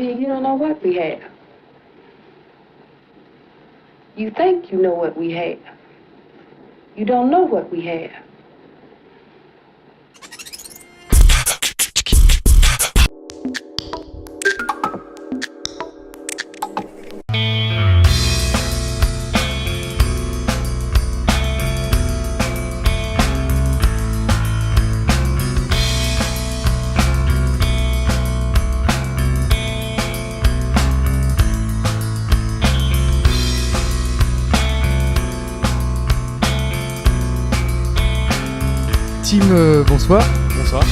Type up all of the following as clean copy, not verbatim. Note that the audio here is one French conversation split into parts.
See, you don't know what we have. You think you know what we have. You don't know what we have. Tim, bonsoir. Bonsoir.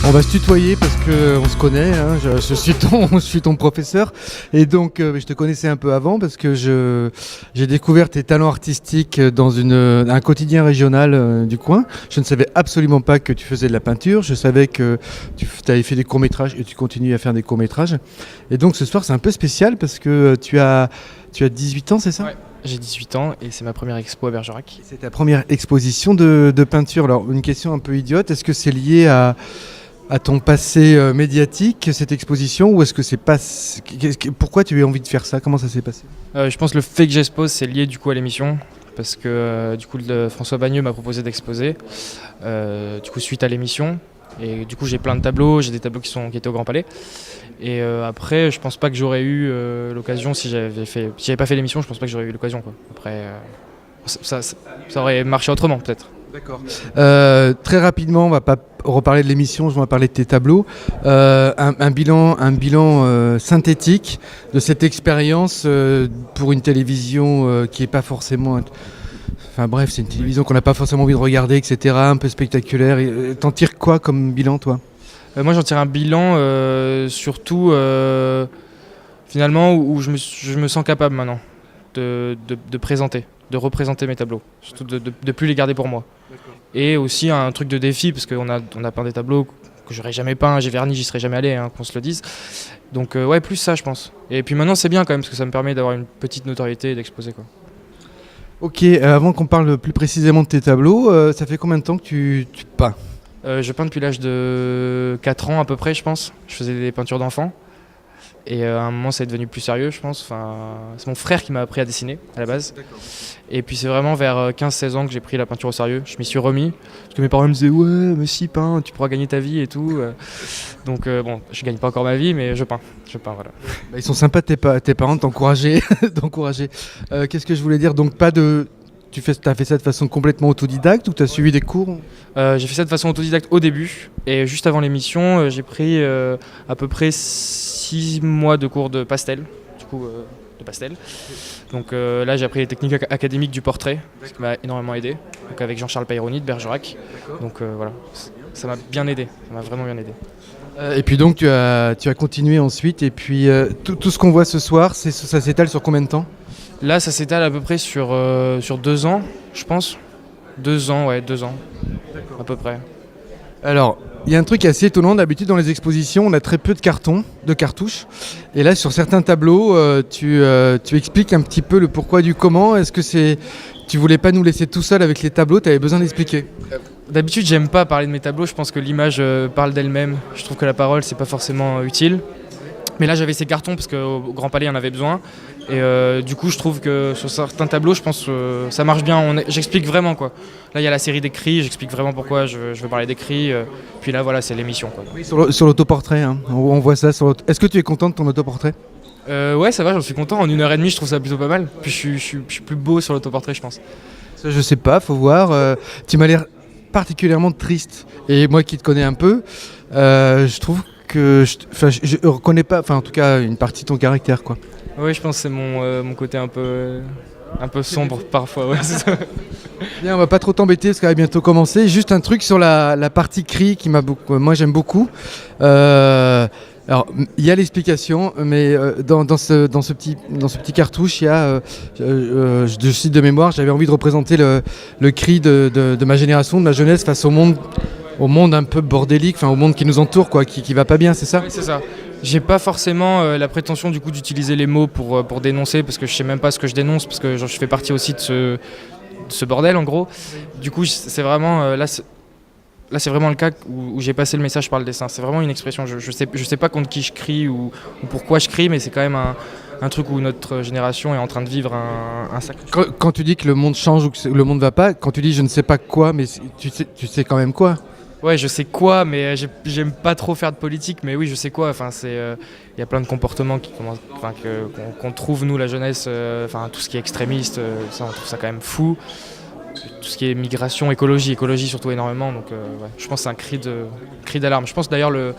On va se tutoyer parce qu'on se connaît, hein. Je suis ton professeur. Et donc, je te connaissais un peu avant parce que j'ai découvert tes talents artistiques dans un quotidien régional du coin. Je ne savais absolument pas que tu faisais de la peinture. Je savais que tu avais fait des courts-métrages et tu continues à faire des courts-métrages. Et donc, ce soir, c'est un peu spécial parce que tu as 18 ans, c'est ça ? Ouais. J'ai 18 ans et c'est ma première expo à Bergerac. C'est ta première exposition de peinture. Alors, une question un peu idiote, est-ce que c'est lié à ton passé médiatique, cette exposition, ou est-ce que c'est pas... Pourquoi tu as eu envie de faire ça ? Comment ça s'est passé ? Je pense que le fait que j'expose, c'est lié du coup à l'émission, parce que du coup François Bagneux m'a proposé d'exposer, du coup suite à l'émission. Et du coup j'ai plein de tableaux, j'ai des tableaux qui étaient au Grand Palais. Et après, je pense pas que j'aurais eu l'occasion, si j'avais pas fait l'émission, je pense pas que j'aurais eu l'occasion, quoi. Après, ça aurait marché autrement peut-être. D'accord. Très rapidement, on va pas reparler de l'émission, je vais parler de tes tableaux. Un bilan synthétique de cette expérience pour une télévision qui est pas forcément... Enfin bref, c'est une télévision qu'on n'a pas forcément envie de regarder, etc., un peu spectaculaire. T'en tires quoi comme bilan, toi ? Moi, j'en tire un bilan surtout finalement où je me sens capable maintenant de présenter, de représenter mes tableaux, surtout de plus les garder pour moi. D'accord. Et aussi un truc de défi, parce qu'on a peint des tableaux que j'aurais jamais peint, j'ai verni, j'y serais jamais allé, hein, qu'on se le dise. Donc ouais, plus ça, je pense. Et puis maintenant, c'est bien quand même, parce que ça me permet d'avoir une petite notoriété et d'exposer, quoi. Ok, avant qu'on parle plus précisément de tes tableaux, ça fait combien de temps que tu peins ? Je peins depuis l'âge de 4 ans à peu près, je pense. Je faisais des peintures d'enfants. Et à un moment, ça est devenu plus sérieux, je pense. Enfin, c'est mon frère qui m'a appris à dessiner, à la base. D'accord. Et puis c'est vraiment vers 15-16 ans que j'ai pris la peinture au sérieux. Je m'y suis remis. Parce que mes parents me disaient « Ouais, mais si, peins, tu pourras gagner ta vie et tout. » Donc bon, je gagne pas encore ma vie, mais je peins, voilà. Bah, ils sont sympas tes parents de t'encourager. Qu'est-ce que je voulais dire ? Donc t'as fait ça de façon complètement autodidacte ou t'as suivi des cours ? J'ai fait ça de façon autodidacte au début. Et juste avant l'émission, j'ai pris à peu près 6 mois de cours de pastel. Du coup, de pastel. Donc là, j'ai appris les techniques académiques du portrait, ce qui m'a énormément aidé. Donc avec Jean-Charles Payroni de Bergerac. Donc voilà, ça m'a bien aidé. Ça m'a vraiment bien aidé. Et puis donc tu as continué ensuite. Et puis tout ce qu'on voit ce soir, ça s'étale sur combien de temps ? Là, ça s'étale à peu près sur 2 ans, je pense. 2 ans, ouais, 2 ans. D'accord. À peu près. Alors, il y a un truc assez étonnant. D'habitude, dans les expositions, on a très peu de cartouches. Et là, sur certains tableaux, tu expliques un petit peu le pourquoi du comment. Est-ce que tu voulais pas nous laisser tout seul avec les tableaux ? Tu avais besoin d'expliquer ? D'habitude, j'aime pas parler de mes tableaux. Je pense que l'image parle d'elle-même. Je trouve que la parole, c'est pas forcément utile. Mais là, j'avais ces cartons parce qu'au Grand Palais, il y en avait besoin. Et du coup, je trouve que sur certains tableaux, je pense que ça marche bien. J'explique vraiment, quoi. Là, il y a la série d'écrits. J'explique vraiment pourquoi je veux parler d'écrits. Puis là, voilà, c'est l'émission, quoi. Oui, sur l'autoportrait, hein. On voit ça. Est-ce que tu es content de ton autoportrait ? Ouais, ça va, j'en suis content. En 1h30, je trouve ça plutôt pas mal. Puis je suis plus beau sur l'autoportrait, je pense. Ça, je sais pas, faut voir. Tu m'as l'air particulièrement triste. Et moi qui te connais un peu, je trouve que je reconnais pas, en tout cas une partie de ton caractère, quoi. Oui, je pense que c'est mon côté un peu sombre parfois. Ouais, c'est ça. Bien, on va pas trop t'embêter parce qu'elle va bientôt commencer. Juste un truc sur la partie cri qui moi j'aime beaucoup. Alors il y a l'explication, mais dans ce petit cartouche, il y a, je cite de mémoire, j'avais envie de représenter le cri de ma génération, de ma jeunesse face au monde un peu bordélique, au monde qui nous entoure, quoi, qui va pas bien, c'est ça ? Oui, c'est ça. J'ai pas forcément la prétention du coup d'utiliser les mots pour dénoncer, parce que je sais même pas ce que je dénonce, parce que je fais partie aussi de ce bordel en gros. Du coup c'est vraiment là là c'est vraiment le cas où j'ai passé le message par le dessin. C'est vraiment une expression. Je sais pas contre qui je crie ou pourquoi je crie, mais c'est quand même un truc où notre génération est en train de vivre un sacré. Quand tu dis que le monde change ou que le monde va pas, quand tu dis je ne sais pas quoi, mais tu sais quand même quoi. Ouais, je sais quoi, mais j'aime pas trop faire de politique, mais oui, je sais quoi. Enfin, il y a plein de comportements qu'on trouve nous, la jeunesse. Enfin, tout ce qui est extrémiste, ça, on trouve ça quand même fou. Tout ce qui est migration, écologie surtout énormément. Donc, ouais, je pense que c'est un cri d'alarme. Je pense d'ailleurs le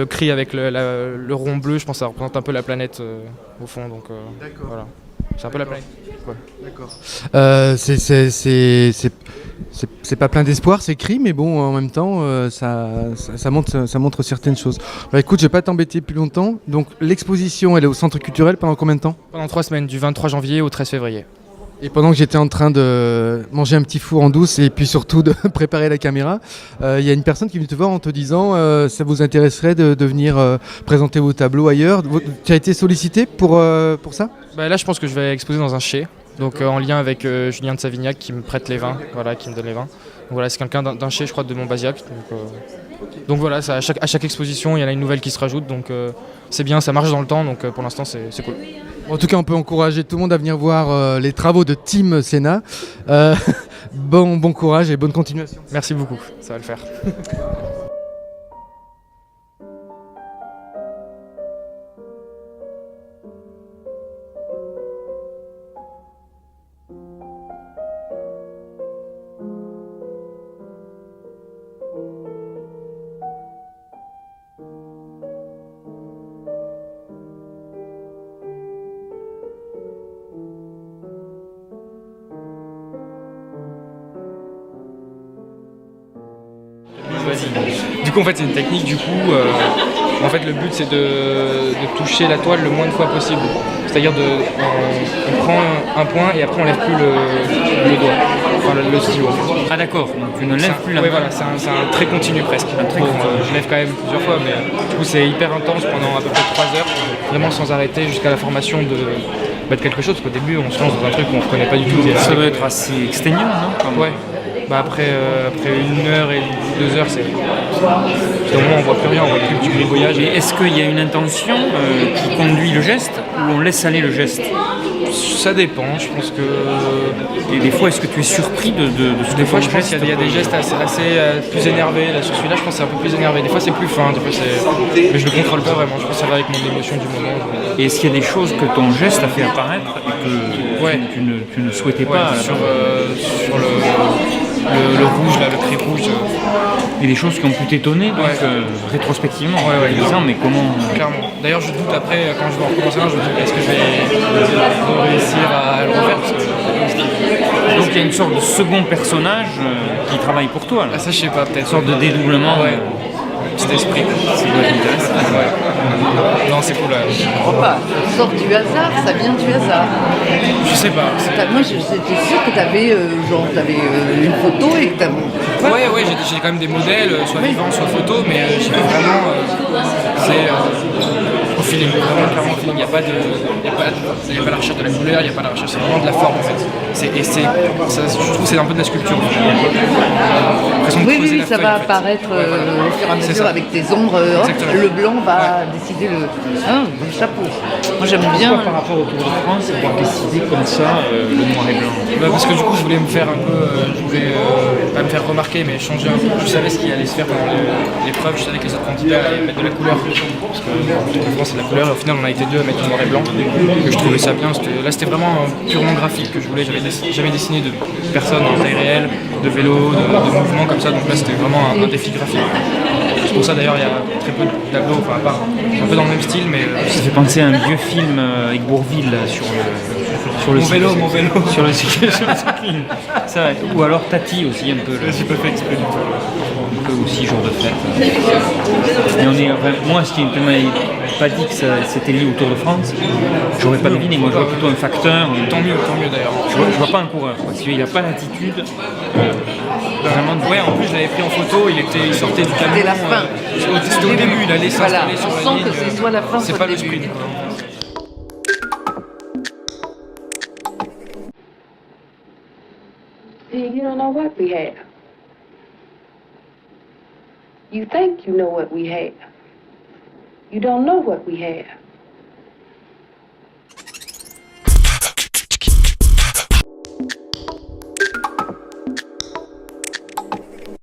cri avec le rond bleu, je pense que ça représente un peu la planète au fond. Donc, voilà, c'est un peu la planète. Ouais. D'accord. C'est pas plein d'espoir, ces cris, mais bon, en même temps, ça montre certaines choses. Bah, écoute, je vais pas t'embêter plus longtemps. Donc, l'exposition, elle est au Centre culturel pendant combien de temps ? Pendant 3 semaines, du 23 janvier au 13 février. Et pendant que j'étais en train de manger un petit four en douce et puis surtout de préparer la caméra, il y a une personne qui vient te voir en te disant ça vous intéresserait de venir présenter vos tableaux ailleurs. Tu as été sollicité pour ça ? Bah, là, je pense que je vais exposer dans un chai. Donc en lien avec Julien de Savignac qui me prête les vins, voilà, qui me donne les vins. Donc voilà, c'est quelqu'un d'un chai, je crois, de Montbazillac. Donc voilà, ça, à chaque exposition, il y en a une nouvelle qui se rajoute. Donc c'est bien, ça marche dans le temps. Donc pour l'instant, c'est cool. En tout cas, on peut encourager tout le monde à venir voir les travaux de Team Sénat. Bon courage et bonne continuation. Merci beaucoup, ça va le faire. Du coup, en fait, c'est une technique. Du coup, en fait, le but c'est de toucher la toile le moins de fois possible. C'est-à-dire on prend un point et après on lève plus le doigt, enfin le stylo. Ah d'accord, donc tu ne lèves plus la main. Oui, voilà, c'est un trait continu presque. Je lève quand même plusieurs fois, mais du coup c'est hyper intense pendant à peu près 3 heures, vraiment sans arrêter jusqu'à la formation de quelque chose. Parce qu'au début, on se lance dans un truc qu'on ne reconnaît pas du tout. Ça doit être assez exténuant, non ? Ouais. Bah après 1 heure et 2 heures, c'est au moment où on voit plus rien, on voit plus du grigoyage. Et est-ce qu'il y a une intention qui conduit le geste ou on laisse aller le geste ? Ça dépend, je pense que... Et des fois, est-ce que tu es surpris de ce que Des fois, je ton pense qu'il y a des gestes assez plus énervés. Là, sur celui-là, je pense que c'est un peu plus énervé. Des fois, c'est plus fin, des fois, mais je le contrôle pas vraiment. Je pense que ça va avec mon émotion du moment. Et est-ce qu'il y a des choses que ton geste a fait apparaître et que Ouais. tu ne souhaitais pas sur le rouge, là, le trait rouge. Et des choses qui ont pu t'étonner, donc, rétrospectivement, en disant mais comment... Clairement. D'ailleurs, je doute après, quand je vais en recommencer un, je me dis est-ce que je vais réussir à le refaire parce que... Donc il y a une sorte de second personnage qui travaille pour toi, là. Ah, ça, je sais pas, peut-être. Une sorte de dédoublement. Ouais. Petit esprit. Ça doit être intéressant. Ouais. Non, c'est cool. Je crois pas. Ça sort du hasard, ça vient du hasard. Je sais pas. Moi, j'étais sûre que tu avais une photo et que tu as... Ouais, j'ai quand même des modèles, soit vivants, soit photos, mais j'ai vraiment. C'est au feeling, vraiment clairement au feeling. Il n'y a pas la recherche de la couleur, il n'y a pas la recherche, c'est vraiment de la forme en fait. Je trouve que c'est un peu de la sculpture. Oui, ça va apparaître au fur et à mesure avec tes ombres. Le blanc va décider le chapeau. Moi, j'aime bien. Par rapport au Tour de France, avoir décidé comme ça le noir et blanc. Bah, parce que du coup, je voulais me faire un peu, pas me faire remarquer, mais changer un peu. Je savais ce qui allait se faire pendant l'épreuve, je savais que les autres candidats allaient mettre de la couleur. Parce que le Tour de France, c'est de la couleur, et au final, on a été 2 à mettre du noir et blanc. Et je trouvais ça bien. Là, c'était vraiment purement graphique que je voulais. J'avais jamais dessiné de personnes en taille réelle, de vélo, de mouvements comme ça. Donc là, c'était vraiment un défi graphique. C'est pour ça d'ailleurs il y a très peu de tableaux, enfin à part un peu dans le même style, mais Ça fait penser à un vieux film avec Bourvil là, sur le mon vélo. sur le cyclisme. Ça, ou alors Tati aussi un peu. J'ai pas fait exprès du tout. Un peu aussi jour de fête. Mais moi, ce qui m'avait pas dit que c'était lié au Tour de France, j'aurais pas deviné. Moi, je vois plutôt un facteur. Tant mieux d'ailleurs. Je vois pas un coureur, parce qu'il n'a pas l'attitude. Vraiment. Ouais, en plus je l'avais pris en photo, il sortait du camion. C'était la fin. C'était au début, il allait s'installer Voilà, sur on la sent ligne. que c'est soit la fin, C'est soit pas le le début. sprint, quoi. See, you don't know what we have. You think you know what we have. You don't know what we have.